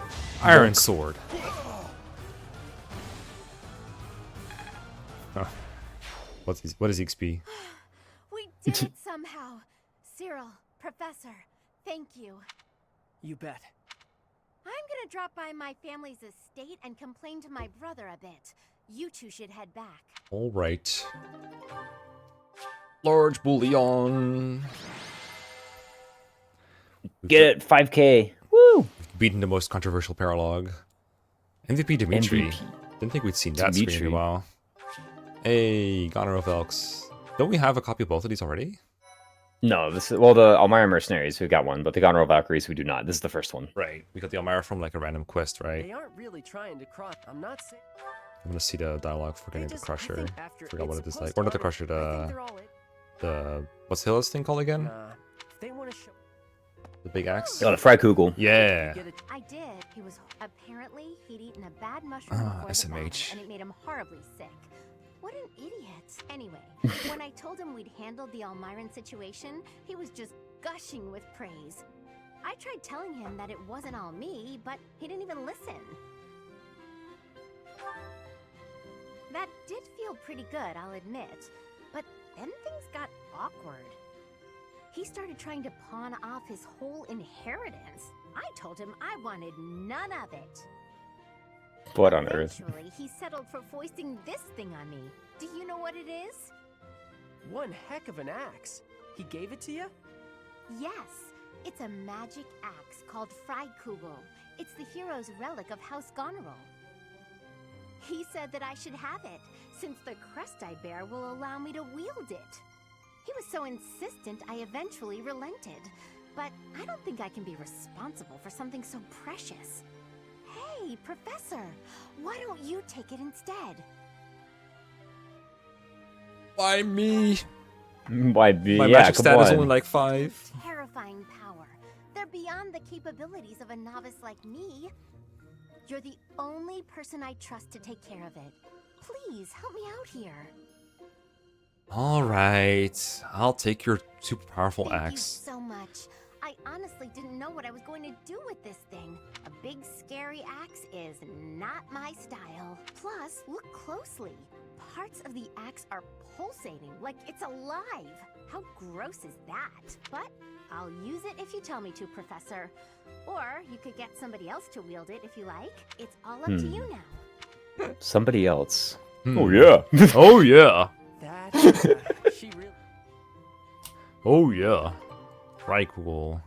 Iron Sword. Huh. What is XP? We did it somehow. Cyril, Professor, thank you. You bet. I'm gonna drop by my family's estate and complain to my brother a bit. You two should head back. Alright. Large bullion. Get it, 5K. Woo! Beaten the most controversial Paralog. MVP Dimitri. MVP. Didn't think we'd seen that screen in a while. Hey, Goner of Elks. Don't we have a copy of both of these already? No, this is, well, the Elmira Mercenaries, we got one, but the Goneril Valkyries, we do not. This is the first one. Right. We got the Elmira from like a random quest, right? They aren't really trying to cross. I'm not saying. I'm gonna see the dialogue for getting the just- I Crusher. think after Forgot what it's it is like. supposed Or not the to Crusher, I think they're all it. the what's Hilla's thing called again? If they want to show. The big axe? Oh, the Freikugel. Yeah. Get it. I did. He was apparently he'd eaten a bad mushroom before the SMH. battle, and it made him horribly sick. What an idiot. Anyway, when I told him we'd handled the Almiran situation, he was just gushing with praise. I tried telling him that it wasn't all me, but he didn't even listen. That did feel pretty good, I'll admit, but then things got awkward. He started trying to pawn off his whole inheritance. I told him I wanted none of it. What on earth? Eventually, he settled for foisting this thing on me. Do you know what it is? One heck of an axe. He gave it to you? Yes, it's a magic axe called Freikugel. It's the hero's relic of House Goneril. He said that I should have it, since the crest I bear will allow me to wield it. He was so insistent I eventually relented. But I don't think I can be responsible for something so precious. Hey, Professor, why don't you take it instead? Why me? Why be? My Yeah, magic come stat is on. only like 5. Terrifying power. They're beyond the capabilities of a novice like me. You're the only person I trust to take care of it. Please, help me out here. Alright. I'll take your super powerful Thank you axe. so much. I honestly didn't know what I was going to do with this thing. A big, scary axe is not my style. Plus, look closely. Parts of the axe are pulsating, like it's alive. How gross is that? But I'll use it if you tell me to, Professor. Or you could get somebody else to wield it if you like. It's all up to you now. Somebody else. Oh yeah. Oh yeah. That she really. Oh yeah. Freikugel.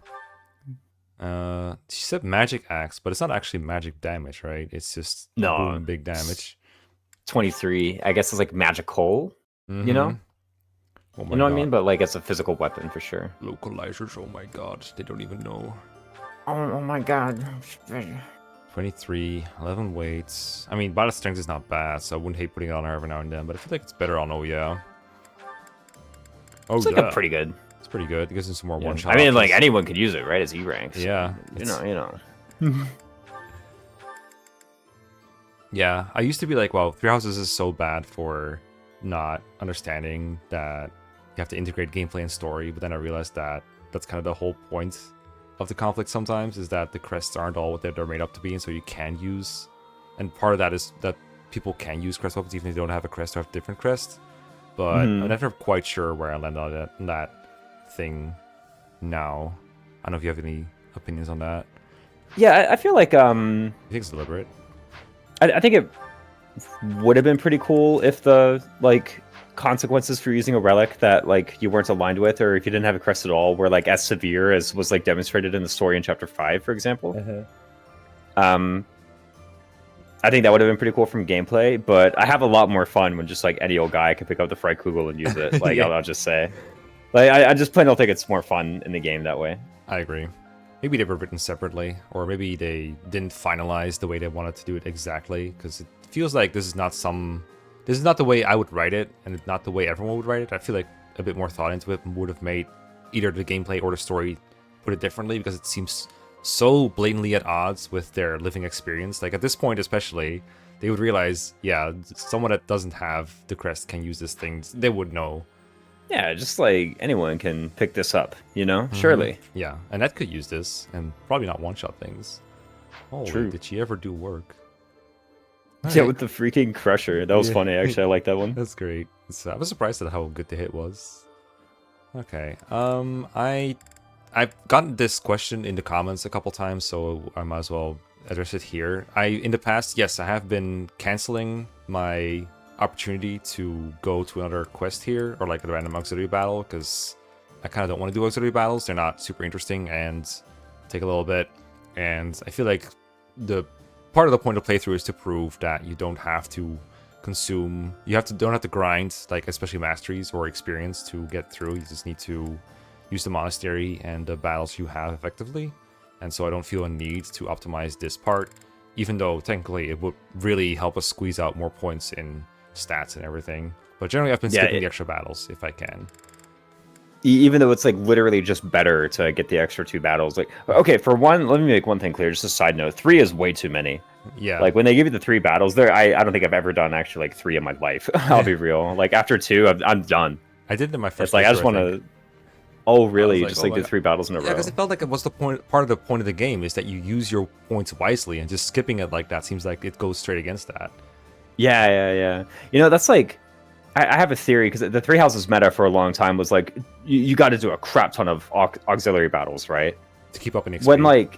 She said magic axe, but it's not actually magic damage, right? It's just No. boom, big damage. 23. I guess it's like magical, you know? Oh my You know what I God. mean? But like it's a physical weapon for sure. Localizers, oh my god, they don't even know. Oh my god. 23, 11 weights. I mean, battle strength is not bad, so I wouldn't hate putting it on her every now and then, but I feel like it's better on oh yeah. Oh It's like yeah. a pretty good. It's pretty good. It gives him some more Yeah. one-shot I mean, like options. anyone could use it, right? As E ranks. Yeah. You it's- know. Yeah, I used to be like, well, Three Houses is so bad for not understanding that you have to integrate gameplay and story, but then I realized that that's kind of the whole point of the conflict sometimes, is that the crests aren't all what they're made up to be, and so you can use, and part of that is that people can use crest weapons even if they don't have a crest or have different crests, but I'm never quite sure where I land on that thing now. I don't know if you have any opinions on that. Yeah, I feel like You think it's deliberate? I think it would have been pretty cool if the like consequences for using a relic that like you weren't aligned with, or if you didn't have a crest at all, were like as severe as was like demonstrated in the story in chapter 5, for example. I think that would have been pretty cool from gameplay, but I have a lot more fun when just like any old guy can pick up the Freikugel and use it. Like Yeah. I'll just say, like I just plain don't think it's more fun in the game that way. I agree. Maybe they were written separately, or maybe they didn't finalize the way they wanted to do it exactly, because it feels like this is not the way I would write it, and not the way everyone would write it. I feel like a bit more thought into it would have made either the gameplay or the story put it differently, because it seems so blatantly at odds with their living experience. Like at this point especially, they would realize, yeah, someone that doesn't have the crest can use this thing. They would know. Yeah, just like anyone can pick this up, you know? Surely. Yeah, Annette could use this, and probably not one-shot things. Holy, True. did she ever do work? Yeah, with the freaking crusher. That was Yeah. funny, actually. I like that one. That's great. I was surprised at how good the hit was. Okay. I've gotten this question in the comments a couple times, so I might as well address it here. In the past, yes, I have been canceling my opportunity to go to another quest here, or like a random auxiliary battle, because I kind of don't want to do auxiliary battles. They're not super interesting and take a little bit. And I feel like the part of the point of playthrough is to prove that you don't have to consume, don't have to grind, like especially masteries or experience to get through. You just need to use the monastery and the battles you have effectively. And so I don't feel a need to optimize this part, even though technically it would really help us squeeze out more points in stats and everything. But generally I've been skipping the extra battles if I can. Even though it's like literally just better to get the extra 2 battles. Like, okay, for one, let me make one thing clear, just a side note. 3 is way too many. Yeah. Like when they give you the 3 battles there, I don't think I've ever done actually like 3 in my life. I'll be real. Like after 2, I'm done. I did it in my first. It's like I just want to. Oh really? Just like the 3 battles in a row. Yeah, because it felt like it was the point. Part of the point of the game is that you use your points wisely, and just skipping it like that seems like it goes straight against that. Yeah. You know, that's like. I have a theory, because the 3 houses meta for a long time was like you got to do a crap ton of auxiliary battles, right? To keep up in XP. When like,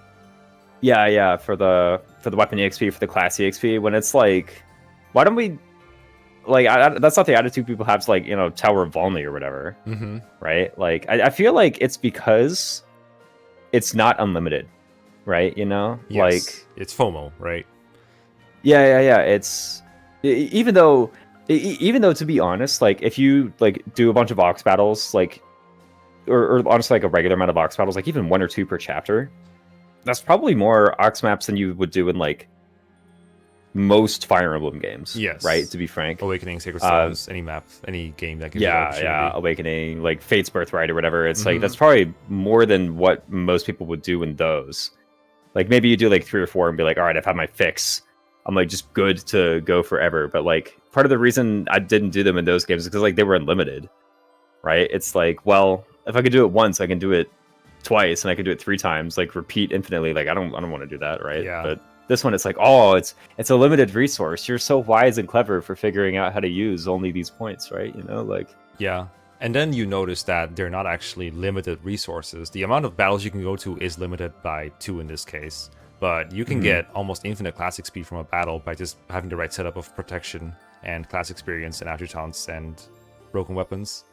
yeah, for the weapon EXP, for the class EXP, when it's like, why don't we, like, that's not the attitude people have to, like, you know, Tower of Volney or whatever, right? Like, I feel like it's because it's not unlimited, right? You know, yes, like it's FOMO, right? Yeah. It's even though, to be honest, like if you like do a bunch of Ox battles, like, or honestly like a regular amount of Ox battles, like even 1 or 2 per chapter, that's probably more Ox maps than you would do in like most Fire Emblem games. Yes. Right. To be frank, Awakening, Sacred Stones, any map, any game that gives you yeah, Awakening, like Fate's Birthright or whatever. It's like that's probably more than what most people would do in those. Like maybe you do like 3 or 4 and be like, all right, I've had my fix. I'm like just good to go forever. But like part of the reason I didn't do them in those games is because like they were unlimited, right? It's like, well, if I could do it once, I can do it twice, and I could do it 3 times, like repeat infinitely. Like I don't want to do that, right? Yeah. But this one, it's like, oh, it's a limited resource. You're so wise and clever for figuring out how to use only these points, right? You know, like yeah. And then you notice that they're not actually limited resources. The amount of battles you can go to is limited by 2 in this case. But you can get almost infinite class XP from a battle by just having the right setup of protection and class experience and attributes and broken weapons.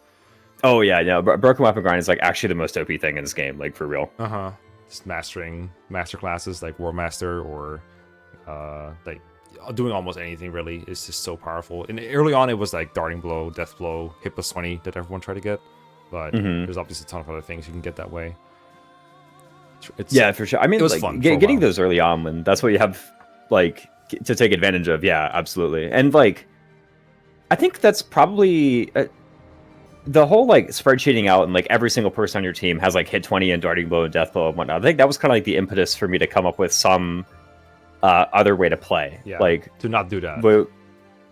Oh yeah, broken weapon grind is like actually the most OP thing in this game, like for real. Just mastering master classes like War Master or like doing almost anything really is just so powerful. And early on it was like Darting Blow, Death Blow, Hit plus 20 that everyone tried to get. But there's obviously a ton of other things you can get that way. Yeah, for sure. I mean, it was like, fun getting those early on, when that's what you have, like, to take advantage of. Yeah, absolutely. And like, I think that's probably the whole like spreadsheeting out, and like every single person on your team has like Hit 20 and Darting Blow and Death Blow and whatnot. I think that was kind of like the impetus for me to come up with some other way to play. Yeah, like to not do that. But,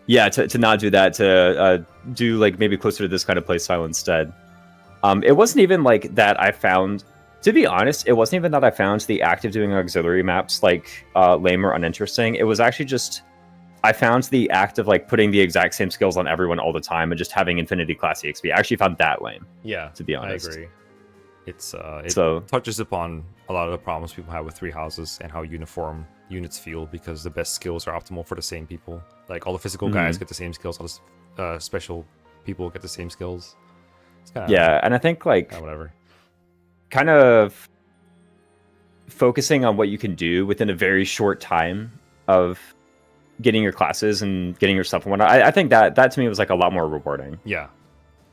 yeah, to not do that. To do like maybe closer to this kind of play style instead. It wasn't even like that. I found. To be honest, it wasn't even that I found the act of doing auxiliary maps like lame or uninteresting. It was actually just I found the act of like putting the exact same skills on everyone all the time and just having infinity class EXP. I actually found that lame. Yeah, to be honest, I agree. It touches upon a lot of the problems people have with 3 houses and how uniform units feel, because the best skills are optimal for the same people. Like all the physical guys get the same skills, all the special people get the same skills. It's kinda, and I think like whatever. Kind of focusing on what you can do within a very short time of getting your classes and getting your stuff and whatnot. I think that to me was like a lot more rewarding. Yeah.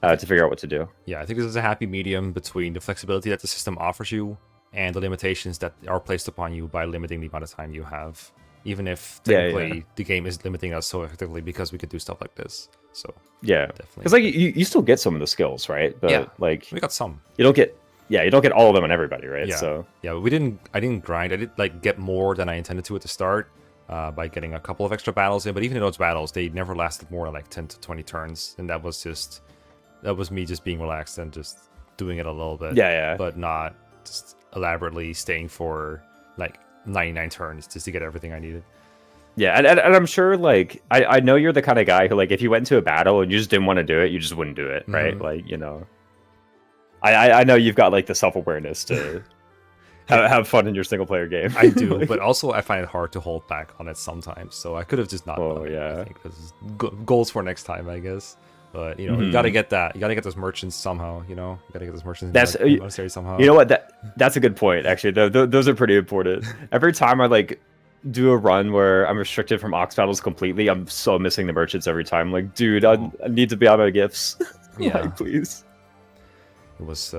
To figure out what to do. Yeah, I think this is a happy medium between the flexibility that the system offers you and the limitations that are placed upon you by limiting the amount of time you have. Even if technically the game is limiting us so effectively because we could do stuff like this. So yeah, definitely. Because like you still get some of the skills, right? But like we got some. You don't get all of them on everybody, right? Yeah. So yeah, but I didn't grind. I did like get more than I intended to at the start by getting a couple of extra battles in. But even in those battles, they never lasted more than like 10 to 20 turns, and that was me just being relaxed and just doing it a little bit. Yeah. But not just elaborately staying for like 99 turns just to get everything I needed. Yeah, and I'm sure like I know you're the kind of guy who like if you went into a battle and you just didn't want to do it, you just wouldn't do it, right? Like, you know. I know you've got like the self-awareness to have fun in your single player game. I do, but also I find it hard to hold back on it sometimes. So I could have just not. Oh, done it, yeah. I think this is goals for next time, I guess. But you know, you gotta get that. You gotta get those merchants somehow. You know, you gotta get those merchants. That's monastery somehow. You know what? That's a good point. Actually, those are pretty important. Every time I like do a run where I'm restricted from ox battles completely, I'm so missing the merchants every time. Like, dude, I need to be out of gifts. Yeah, like, please. It was.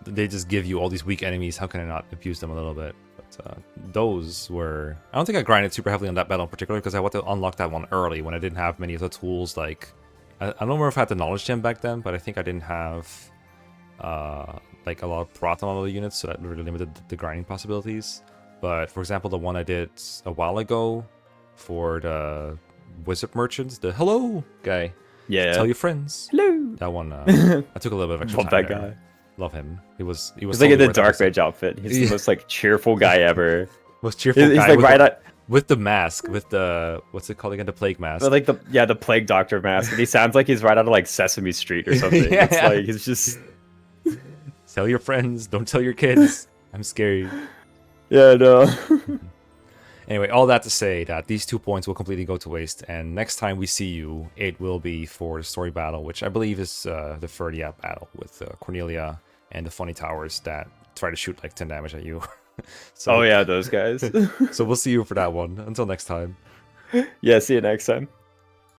They just give you all these weak enemies. How can I not abuse them a little bit? But those were... I don't think I grinded super heavily on that battle in particular because I wanted to unlock that one early when I didn't have many of the tools. Like, I don't remember if I had the knowledge gem back then, but I think I didn't have like a lot of prot on all the units, so that really limited the grinding possibilities. But for example, the one I did a while ago for the wizard merchants, the hello guy. Yeah. Tell your friends. Hello. That one. I took a little bit of extra Love time that there. guy. Love him. He was He's like totally in the worth Dark it. Mage outfit. He's the most like cheerful guy ever. Most cheerful He's guy like with, right at, with the mask, with the what's it called again? The plague mask. like the plague doctor mask. And he sounds like he's right out of like Sesame Street or something. Yeah. It's like he's just Tell your friends, don't tell your kids. I'm scary. yeah, no. Anyway, all that to say that these 2 points will completely go to waste, and next time we see you, it will be for the story battle, which I believe is the Ferdia battle with Cornelia and the funny towers that try to shoot like 10 damage at you. So, Oh yeah, those guys. so we'll see you for that one. Until next time. Yeah, see you next time.